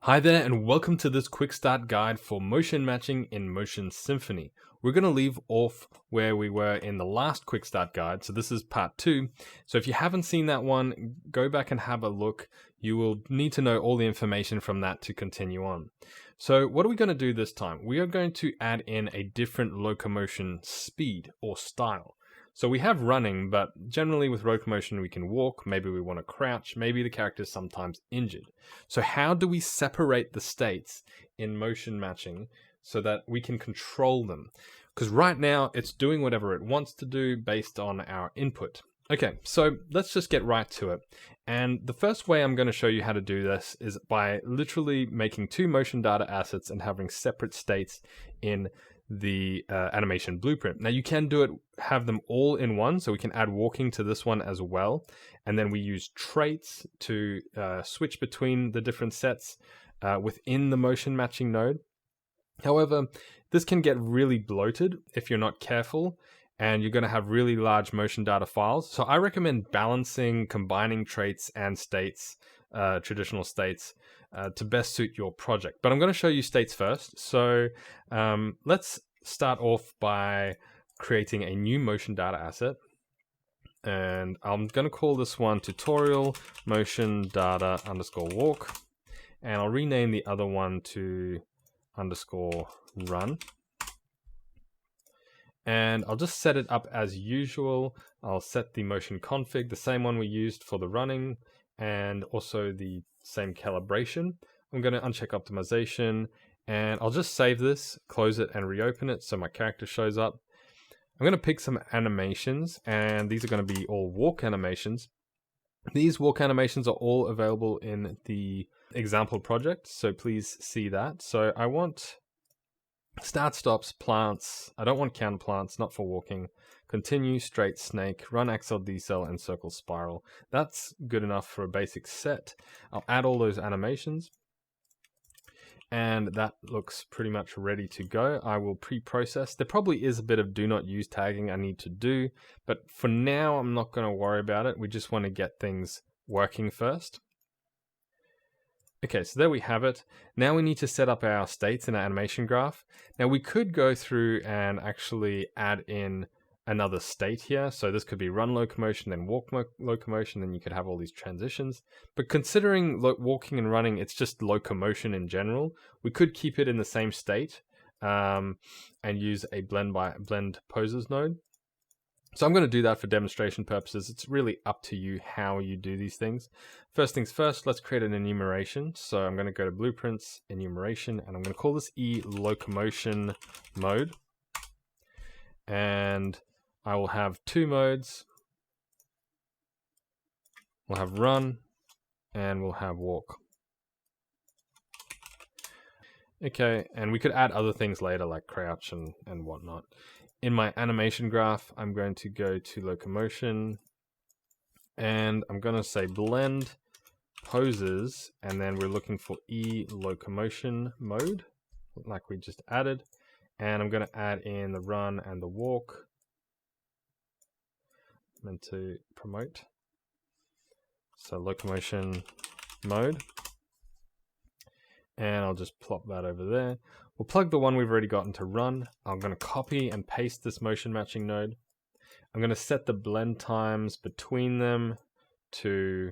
Hi there, and welcome to this quick start guide for motion matching in Motion Symphony. We're going to leave off where we were in the last quick start guide, so this is part 2. So if you haven't seen that one, go back and have a look. You will need to know all the information from that to continue on. So what are we going to do this time? We are going to add in a different locomotion speed or style. So we have running, but generally with locomotion we can walk, maybe we want to crouch, maybe the character is sometimes injured. So how do we separate the states in motion matching so that we can control them? Because right now it's doing whatever it wants to do based on our input. Okay, so let's just get right to it. And the first way I'm going to show you how to do this is by literally making two motion data assets and having separate states in the animation blueprint. Now you can do it, have them all in one, so we can add walking to this one as well. And then we use traits to switch between the different sets within the motion matching node. However, this can get really bloated if you're not careful, and you're going to have really large motion data files. So I recommend balancing, combining traits and states, traditional states, to best suit your project. But I'm going to show you states first. So let's start off by creating a new motion data asset. And I'm going to call this one tutorial motion data underscore walk. And I'll rename the other one to underscore run. And I'll just set it up as usual. I'll set the motion config, the same one we used for the running, and also the same calibration. I'm going to uncheck optimization, and I'll just save this, close it, and reopen it so my character shows up. I'm going to pick some animations, and these are going to be all walk animations. These walk animations are all available in the example project, so please see that. So I want start, stops, plants. I don't want counter plants, not for walking. Continue, straight, snake, run, accel, decel, and circle, spiral. That's good enough for a basic set. I'll add all those animations. And that looks pretty much ready to go. I will pre-process. There probably is a bit of do not use tagging I need to do, but for now I'm not going to worry about it. We just want to get things working first. Okay, so there we have it. Now we need to set up our states in our animation graph. Now we could go through and actually add in another state here. So this could be run locomotion, then walk locomotion, then you could have all these transitions. But considering walking and running, it's just locomotion in general. We could keep it in the same state and use a blend poses node. So I'm going to do that for demonstration purposes. It's really up to you how you do these things. First things first, let's create an enumeration. So I'm going to go to blueprints, enumeration, and I'm going to call this locomotion mode. And I will have two modes. We'll have run and we'll have walk. Okay, and we could add other things later like crouch and whatnot. In my animation graph, I'm going to go to locomotion and I'm going to say blend poses, and then we're looking for locomotion mode like we just added. And I'm going to add in the run and the walk. Meant to promote. So locomotion mode. And I'll just plop that over there. We'll plug the one we've already got into run. I'm going to copy and paste this motion matching node. I'm going to set the blend times between them to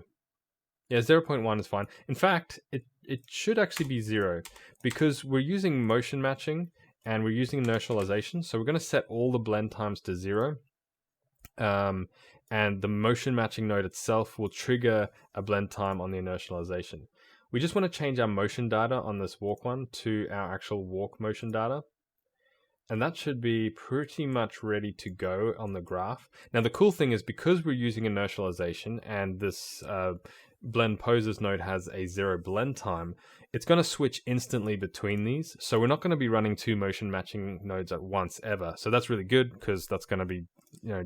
0.1 is fine. In fact, it should actually be 0 because we're using motion matching and we're using inertialization. So we're going to set all the blend times to 0. And the motion matching node itself will trigger a blend time on the inertialization. We just want to change our motion data on this walk one to our actual walk motion data. And that should be pretty much ready to go on the graph. Now the cool thing is because we're using inertialization and this blend poses node has a 0 blend time, it's going to switch instantly between these. So we're not going to be running two motion matching nodes at once ever. So that's really good because that's going to be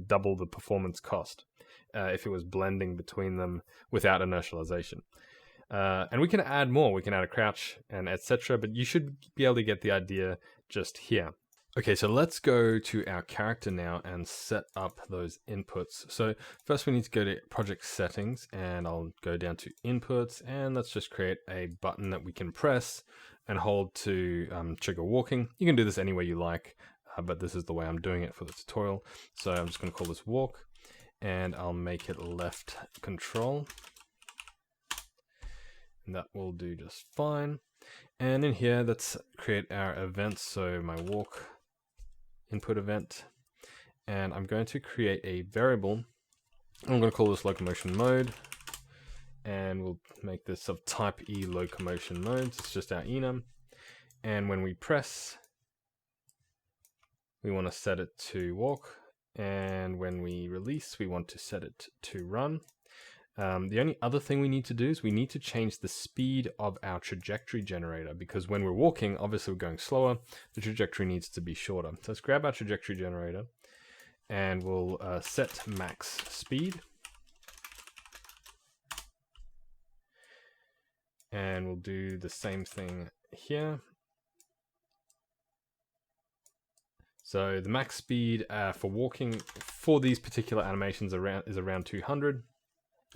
double the performance cost if it was blending between them without inertialization. And we can add more. We can add a crouch and etc. But you should be able to get the idea just here. Okay, so let's go to our character now and set up those inputs. So first we need to go to project settings, and I'll go down to inputs, and let's just create a button that we can press and hold to trigger walking. You can do this any way you like, but this is the way I'm doing it for the tutorial. So I'm just going to call this walk, and I'll make it left control, and that will do just fine. And in here, let's create our events. So my walk input event, and I'm going to create a variable. I'm going to call this locomotion mode, and we'll make this of type E locomotion modes. It's just our enum, and when we press, we want to set it to walk, and when we release, we want to set it to run. The only other thing we need to do is we need to change the speed of our trajectory generator, because when we're walking, obviously we're going slower, the trajectory needs to be shorter. So let's grab our trajectory generator, and we'll set max speed. And we'll do the same thing here. So the max speed for walking for these particular animations is around 200.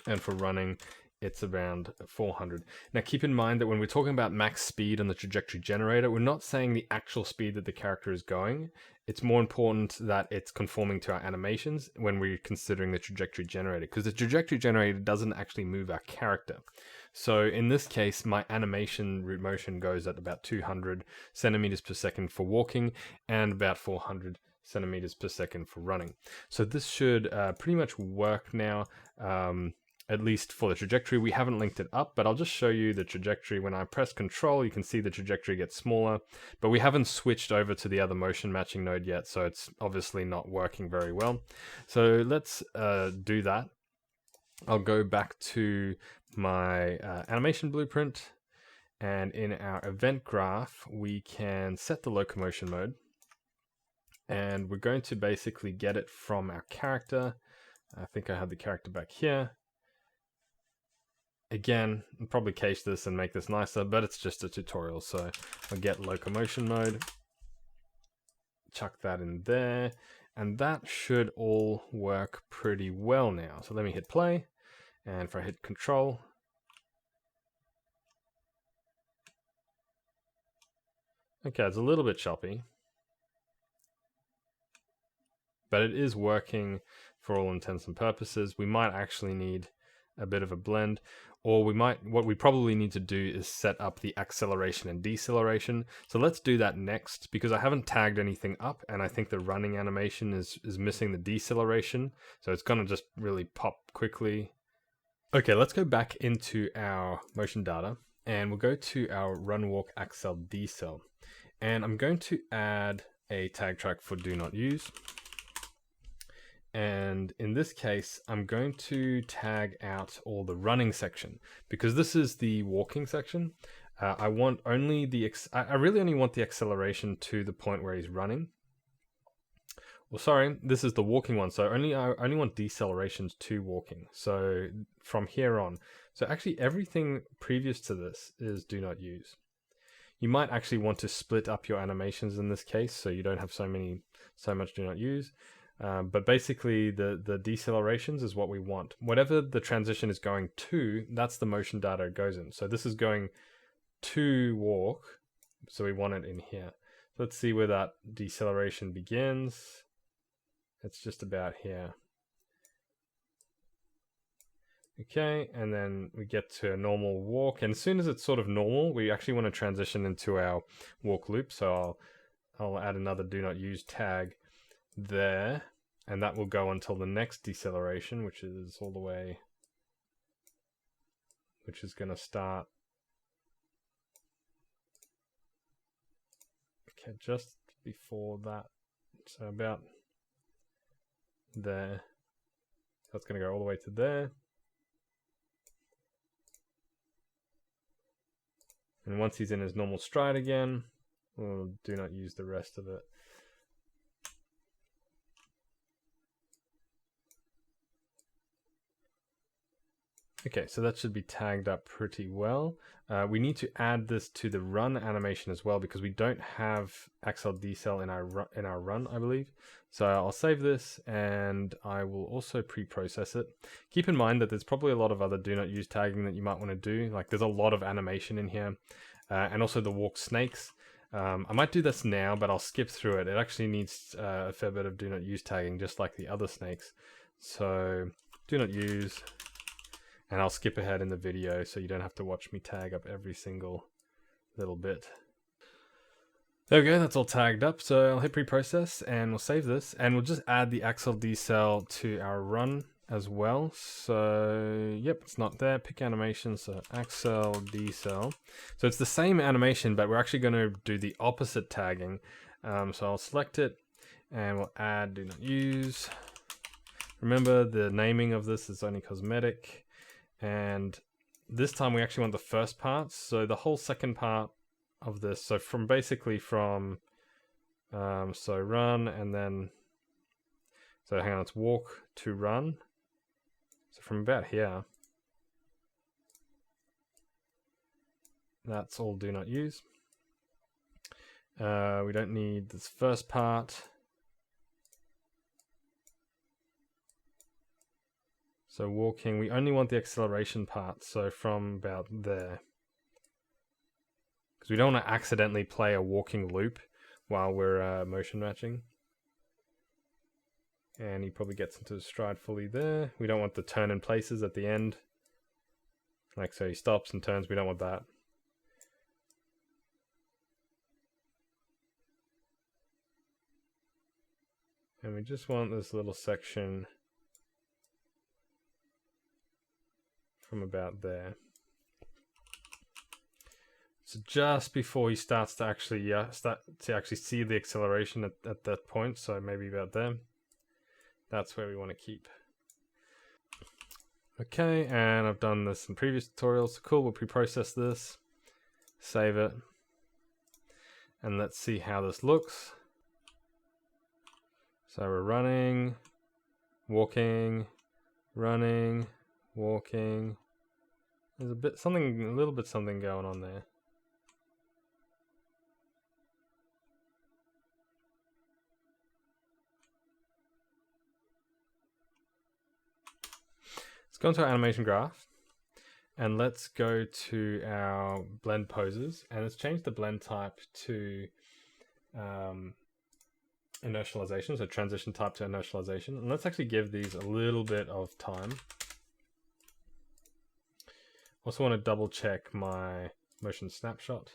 And for running, it's around 400. Now keep in mind that when we're talking about max speed on the trajectory generator, we're not saying the actual speed that the character is going. It's more important that it's conforming to our animations when we're considering the trajectory generator, because the trajectory generator doesn't actually move our character. So in this case, my animation root motion goes at about 200 centimeters per second for walking and about 400 centimeters per second for running. So this should pretty much work now. At least for the trajectory. We haven't linked it up, but I'll just show you the trajectory. When I press control, you can see the trajectory gets smaller, but we haven't switched over to the other motion matching node yet, so it's obviously not working very well. So let's do that. I'll go back to my animation blueprint, and in our event graph, we can set the locomotion mode, and we're going to basically get it from our character. I think I have the character back here. Again, I'll probably cache this and make this nicer, but it's just a tutorial. So I'll get locomotion mode, chuck that in there, and that should all work pretty well now. So let me hit play, and if I hit control, okay, it's a little bit choppy, but it is working for all intents and purposes. We might actually need a bit of a blend, or what we probably need to do is set up the acceleration and deceleration. So let's do that next, because I haven't tagged anything up, and I think the running animation is missing the deceleration, so it's gonna just really pop quickly. Okay, let's go back into our motion data, and we'll go to our run, walk, accel, decel, and I'm going to add a tag track for do not use. And in this case, I'm going to tag out all the running section, because this is the walking section. I want only I really only want the acceleration to the point where he's running. Well, sorry, this is the walking one. So I only want decelerations to walking. So from here on, so actually everything previous to this is do not use. You might actually want to split up your animations in this case, so you don't have so much do not use. But basically the decelerations is what we want. Whatever the transition is going to, that's the motion data it goes in. So this is going to walk, so we want it in here. So let's see where that deceleration begins. It's just about here. Okay, and then we get to a normal walk, and as soon as it's sort of normal, we actually want to transition into our walk loop. So I'll add another do not use tag there, and that will go until the next deceleration, which is all the way, which is going to start, okay, just before that, so about there. So it's going to go all the way to there, and once he's in his normal stride again, we'll do not use the rest of it. Okay, so that should be tagged up pretty well. We need to add this to the run animation as well because we don't have accel decel in our run, I believe. So I'll save this and I will also pre-process it. Keep in mind that there's probably a lot of other do not use tagging that you might want to do. Like there's a lot of animation in here, and also the walk snakes. I might do this now, but I'll skip through it. It actually needs a fair bit of do not use tagging, just like the other snakes. So do not use. And I'll skip ahead in the video so you don't have to watch me tag up every single little bit. There we go, that's all tagged up. So I'll hit pre-process and we'll save this. And we'll just add the accel decel to our run as well. So yep, it's not there. Pick animation, so accel decel. So it's the same animation, but we're actually going to do the opposite tagging. So I'll select it and we'll add do not use. Remember the naming of this is only cosmetic. And this time we actually want the first part, so the whole second part of this, so from basically from so run and then, so hang on, it's walk to run, so from about here, that's all do not use. We don't need this first part. So walking, we only want the acceleration part, so from about there. Because we don't want to accidentally play a walking loop while we're motion matching. And he probably gets into his stride fully there. We don't want the turn in places at the end. Like so he stops and turns, we don't want that. And we just want this little section from about there. So just before he starts to actually see the acceleration at that point, so maybe about there. That's where we want to keep. Okay, and I've done this in previous tutorials. So cool, we'll pre-process this, save it, and let's see how this looks. So we're running, walking, running, walking. There's a little bit something going on there. Let's go into our animation graph and let's go to our blend poses and let's change the blend type to inertialization, so transition type to inertialization. And let's actually give these a little bit of time. Also want to double check my motion snapshot.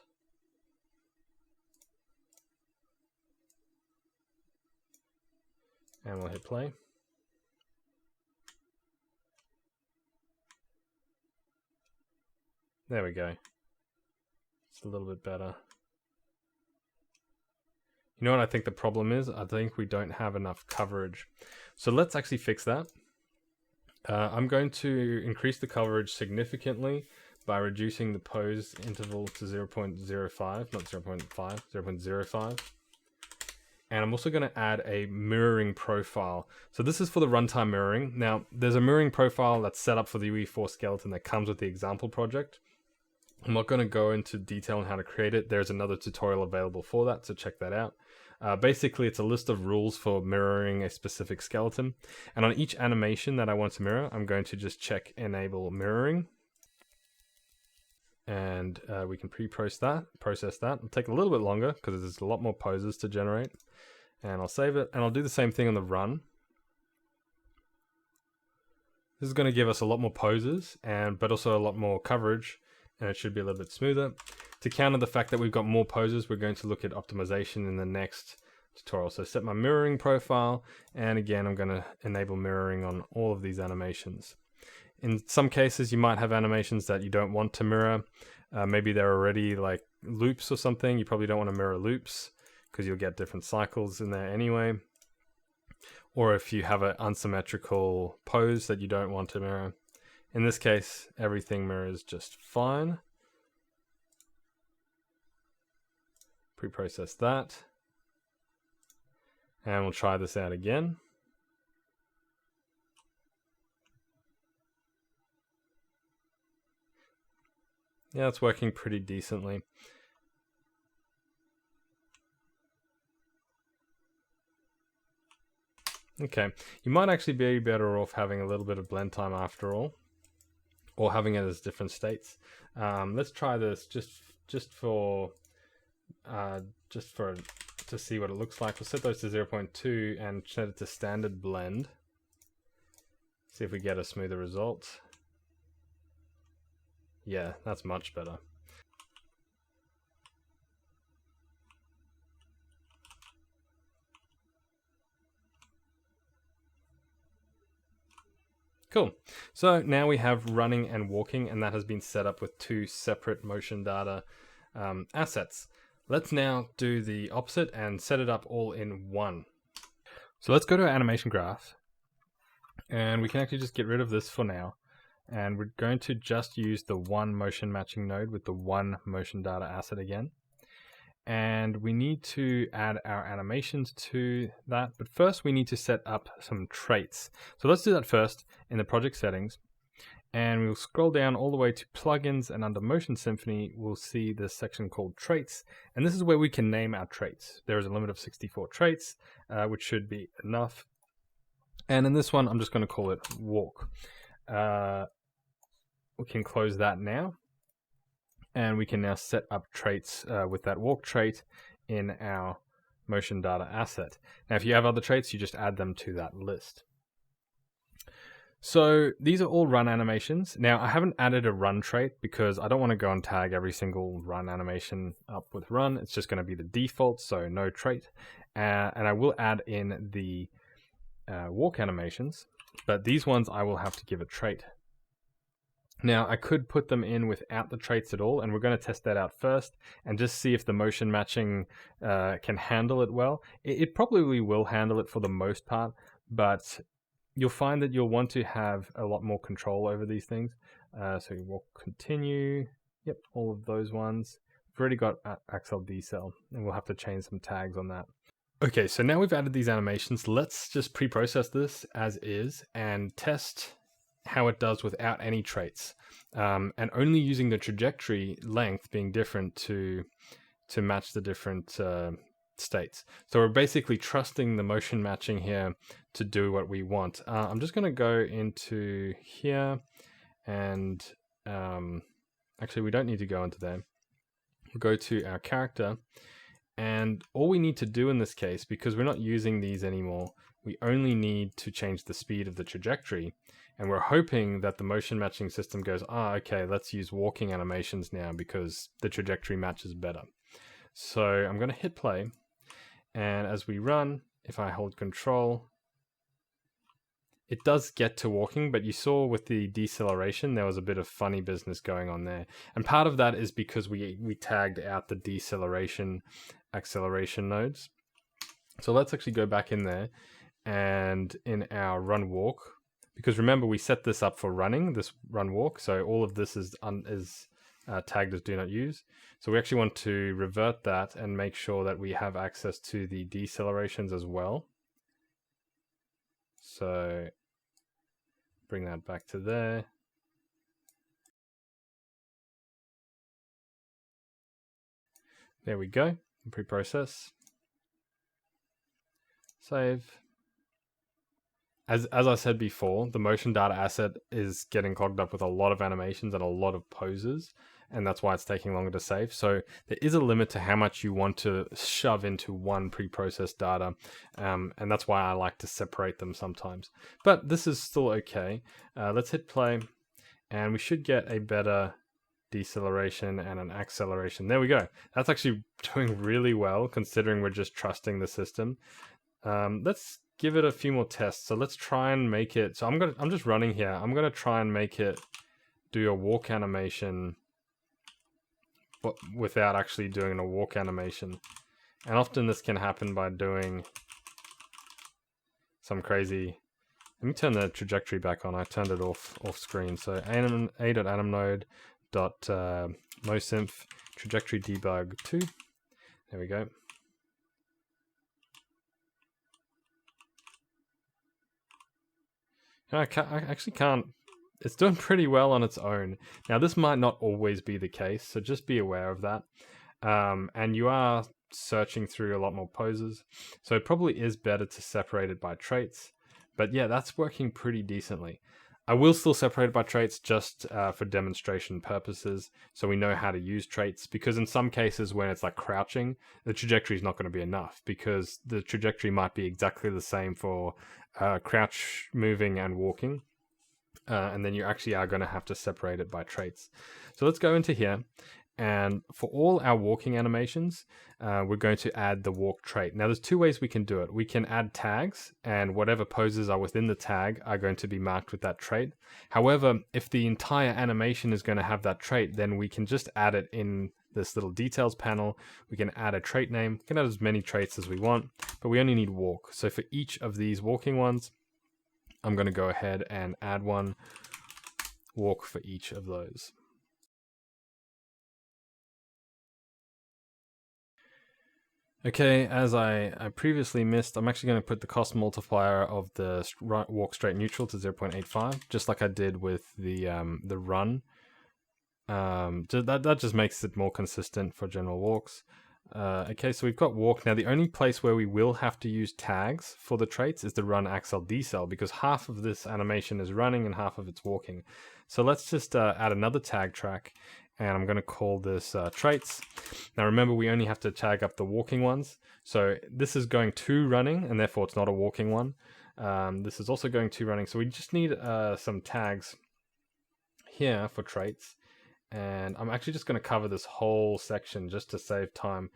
And we'll hit play. There we go. It's a little bit better. You know what I think the problem is? I think we don't have enough coverage. So let's actually fix that. I'm going to increase the coverage significantly by reducing the pose interval to 0.05, not 0.5, 0.05. And I'm also going to add a mirroring profile. So this is for the runtime mirroring. Now, there's a mirroring profile that's set up for the UE4 skeleton that comes with the example project. I'm not going to go into detail on how to create it. There's another tutorial available for that, so check that out. Basically, it's a list of rules for mirroring a specific skeleton. And on each animation that I want to mirror, I'm going to just check enable mirroring. And we can process that. It'll take a little bit longer because there's a lot more poses to generate. And I'll save it. And I'll do the same thing on the run. This is going to give us a lot more poses, but also a lot more coverage. And it should be a little bit smoother. To counter the fact that we've got more poses, we're going to look at optimization in the next tutorial. So set my mirroring profile, and again, I'm going to enable mirroring on all of these animations. In some cases, you might have animations that you don't want to mirror. Maybe they're already like loops or something. You probably don't want to mirror loops because you'll get different cycles in there anyway. Or if you have an unsymmetrical pose that you don't want to mirror. In this case, everything mirrors just fine. Pre-process that. And we'll try this out again. Yeah, it's working pretty decently. Okay, you might actually be better off having a little bit of blend time after all, or having it as different states. Let's try this just for to see what it looks like. We'll set those to 0.2 and set it to standard blend. See if we get a smoother result. Yeah, that's much better. Cool. So now we have running and walking, and that has been set up with two separate motion data assets. Let's now do the opposite and set it up all in one. So let's go to our animation graph, and we can actually just get rid of this for now. And we're going to just use the one motion matching node with the one motion data asset again. And we need to add our animations to that, but first we need to set up some traits. So let's do that first in the project settings, and we'll scroll down all the way to plugins, and under Motion Symphony we'll see this section called traits, and this is where we can name our traits. There is a limit of 64 traits, which should be enough. And in this one I'm just going to call it walk. We can close that now. And we can now set up traits with that walk trait in our motion data asset. Now, if you have other traits, you just add them to that list. So these are all run animations. Now, I haven't added a run trait because I don't want to go and tag every single run animation up with run. It's just going to be the default, so no trait. And I will add in the walk animations, but these ones I will have to give a trait. Now, I could put them in without the traits at all, and we're going to test that out first and just see if the motion matching can handle it well. It probably will handle it for the most part, but you'll find that you'll want to have a lot more control over these things. So we'll continue. Yep, all of those ones. We've already got Axel decel, and we'll have to change some tags on that. Okay, so now we've added these animations. Let's just pre-process this as is and test how it does without any traits, and only using the trajectory length being different to match the different states. So we're basically trusting the motion matching here to do what we want. I'm just going to go into here, and actually we don't need to go into there. We'll go to our character, and all we need to do in this case, because we're not using these anymore, we only need to change the speed of the trajectory. And we're hoping that the motion matching system goes, okay, let's use walking animations now because the trajectory matches better. So I'm going to hit play. And as we run, if I hold control, it does get to walking, but you saw with the deceleration, there was a bit of funny business going on there. And part of that is because we tagged out the deceleration, acceleration nodes. So let's actually go back in there, and in our run walk, because remember we set this up for running, this run walk, so all of this is tagged as do not use. So we actually want to revert that and make sure that we have access to the decelerations as well. So bring that back to there. There we go, pre-process. Save. As I said before, the motion data asset is getting clogged up with a lot of animations and a lot of poses, and that's why it's taking longer to save. So there is a limit to how much you want to shove into one pre-processed data, and that's why I like to separate them sometimes. But this is still okay. Let's hit play, and we should get a better deceleration and an acceleration. There we go. That's actually doing really well considering we're just trusting the system. Let's give it a few more tests. So let's try and make it, so I'm just running here. I'm going to try and make it do a walk animation but without actually doing a walk animation. And often this can happen by doing some crazy, let me turn the trajectory back on. I turned it off screen. So a.animnode.mosynth trajectory debug 2. There we go. I actually can't it's doing pretty well on its own. Now this might not always be the case, so just be aware of that. And you are searching through a lot more poses, so it probably is better to separate it by traits. But yeah, that's working pretty decently. I will still separate it by traits just for demonstration purposes, so we know how to use traits, because in some cases when it's like crouching, the trajectory is not going to be enough, because the trajectory might be exactly the same for crouch, moving, and walking. And then you actually are going to have to separate it by traits. So let's go into here. And for all our walking animations, we're going to add the walk trait. Now there's two ways we can do it. We can add tags, and whatever poses are within the tag are going to be marked with that trait. However, if the entire animation is going to have that trait, then we can just add it in this little details panel. We can add a trait name. We can add as many traits as we want, but we only need walk. So for each of these walking ones, I'm going to go ahead and add one walk for each of those. Okay, as I previously missed, I'm actually going to put the cost multiplier of the walk straight neutral to 0.85, just like I did with the run. That just makes it more consistent for general walks. Okay, so we've got walk. Now the only place where we will have to use tags for the traits is the run accel decel, because half of this animation is running and half of it's walking. So let's just add another tag track, and I'm going to call this traits. Now remember, we only have to tag up the walking ones. So this is going to running, and therefore it's not a walking one. This is also going to running. So we just need some tags here for traits. And I'm actually just going to cover this whole section just to save time.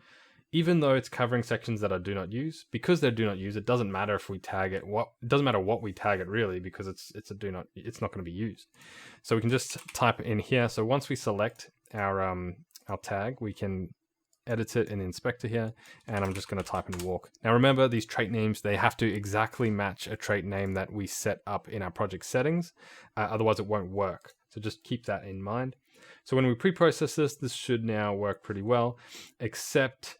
Even though it's covering sections that I do not use, because they're do not use, it doesn't matter if we tag it. It doesn't matter what we tag it really, because it's not going to be used. So we can just type it in here. So once we select our tag, we can edit it in the inspector here, and I'm just going to type in walk. Now remember, these trait names, they have to exactly match a trait name that we set up in our project settings, otherwise it won't work. So just keep that in mind. So when we pre-process this should now work pretty well, except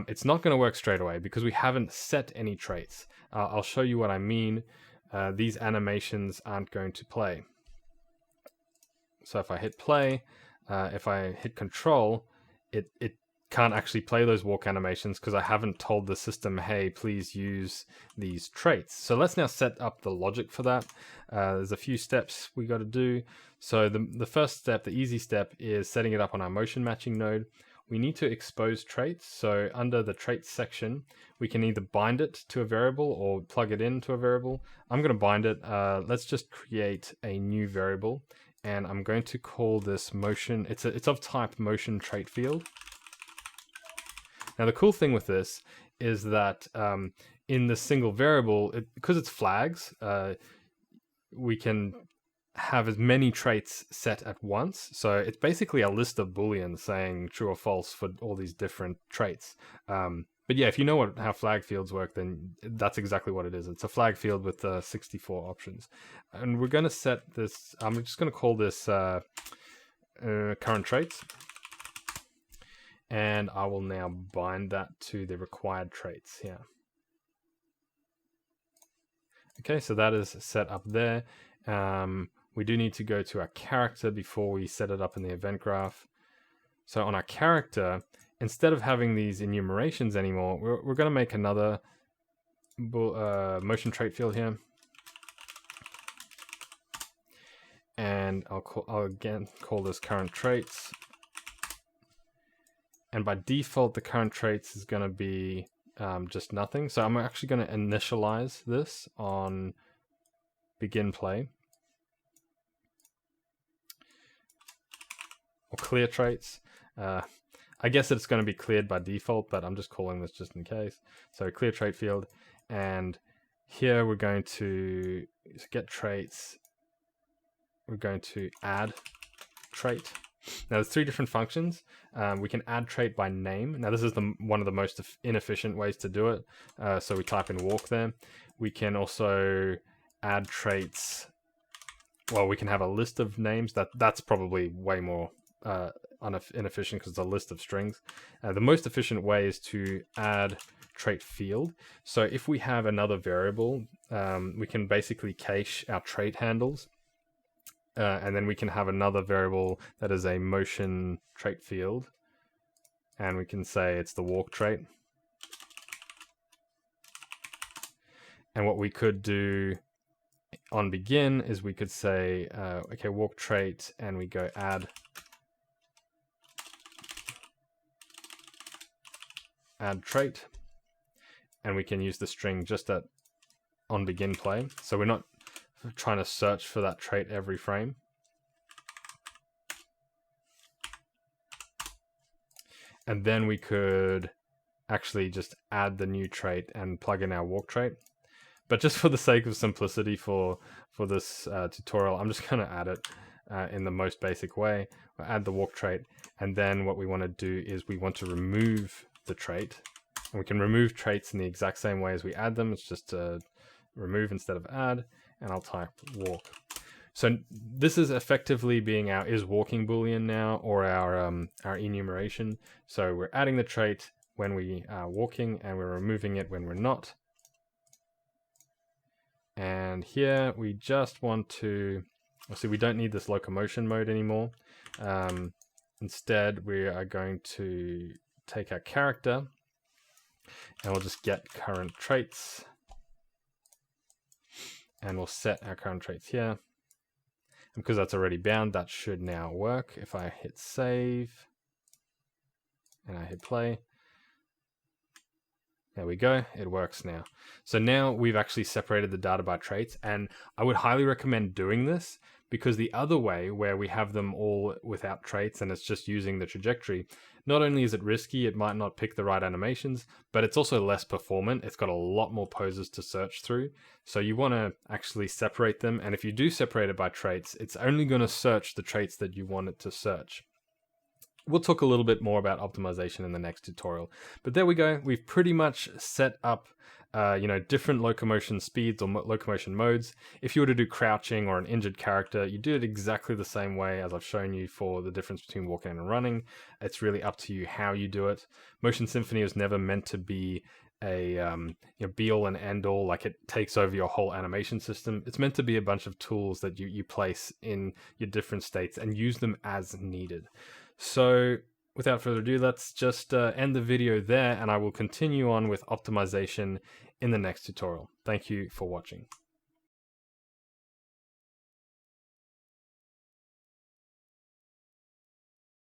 it's not going to work straight away because we haven't set any traits. I'll show you what I mean. These animations aren't going to play. So if I hit play, if I hit control, it can't actually play those walk animations because I haven't told the system, hey, please use these traits. So let's now set up the logic for that. There's a few steps we got to do. So the first step, the easy step, is setting it up on our motion matching node. We need to expose traits. So under the traits section, we can either bind it to a variable or plug it into a variable. I'm going to bind it. Let's just create a new variable, and I'm going to call this motion. It's of type motion trait field. Now the cool thing with this is that in the single variable, because it's flags, we can have as many traits set at once. So it's basically a list of booleans saying true or false for all these different traits. But yeah, if you know how flag fields work, then that's exactly what it is. It's a flag field with 64 options. And we're going to set this, I'm just going to call this current traits. And I will now bind that to the required traits here. Okay, so that is set up there. We do need to go to our character before we set it up in the event graph. So on our character, instead of having these enumerations anymore, we're going to make another motion trait field here. And I'll again call this current traits. And by default, the current traits is going to be just nothing. So I'm actually going to initialize this on begin play. Or clear traits. I guess it's going to be cleared by default, but I'm just calling this just in case. So clear trait field. And here we're going to get traits. We're going to add trait. Now there's three different functions. We can add trait by name. Now this is one of the most inefficient ways to do it. So we type in walk there. We can also add traits. Well, we can have a list of names. That's probably way more inefficient because it's a list of strings. The most efficient way is to add trait field. So if we have another variable, we can basically cache our trait handles and then we can have another variable that is a motion trait field, and we can say it's the walk trait. And what we could do on begin is we could say, okay, walk trait, and we go add trait, and we can use the string just at on begin play. So we're not trying to search for that trait every frame. And then we could actually just add the new trait and plug in our walk trait. But just for the sake of simplicity for this tutorial, I'm just going to add it in the most basic way. We'll add the walk trait, and then what we want to do is we want to remove the trait. And we can remove traits in the exact same way as we add them. It's just remove instead of add, and I'll type walk. So this is effectively being our is walking boolean now, or our enumeration. So we're adding the trait when we are walking, and we're removing it when we're not. And here we just want to, see, we don't need this locomotion mode anymore. Instead, we are going to take our character, and we'll just get current traits, and we'll set our current traits here. And because that's already bound, that should now work. If I hit save and I hit play, there we go, it works now. So now we've actually separated the data by traits, and I would highly recommend doing this, because the other way, where we have them all without traits and it's just using the trajectory, not only is it risky, it might not pick the right animations, but it's also less performant. It's got a lot more poses to search through. So you want to actually separate them, and if you do separate it by traits, it's only going to search the traits that you want it to search. We'll talk a little bit more about optimization in the next tutorial. But there we go. We've pretty much set up different locomotion speeds or locomotion modes. If you were to do crouching or an injured character, you do it exactly the same way as I've shown you for the difference between walking and running. It's really up to you how you do it. Motion Symphony was never meant to be a be all and end all, like it takes over your whole animation system. It's meant to be a bunch of tools that you place in your different states and use them as needed. So without further ado, let's just end the video there, and I will continue on with optimization in the next tutorial. Thank you for watching.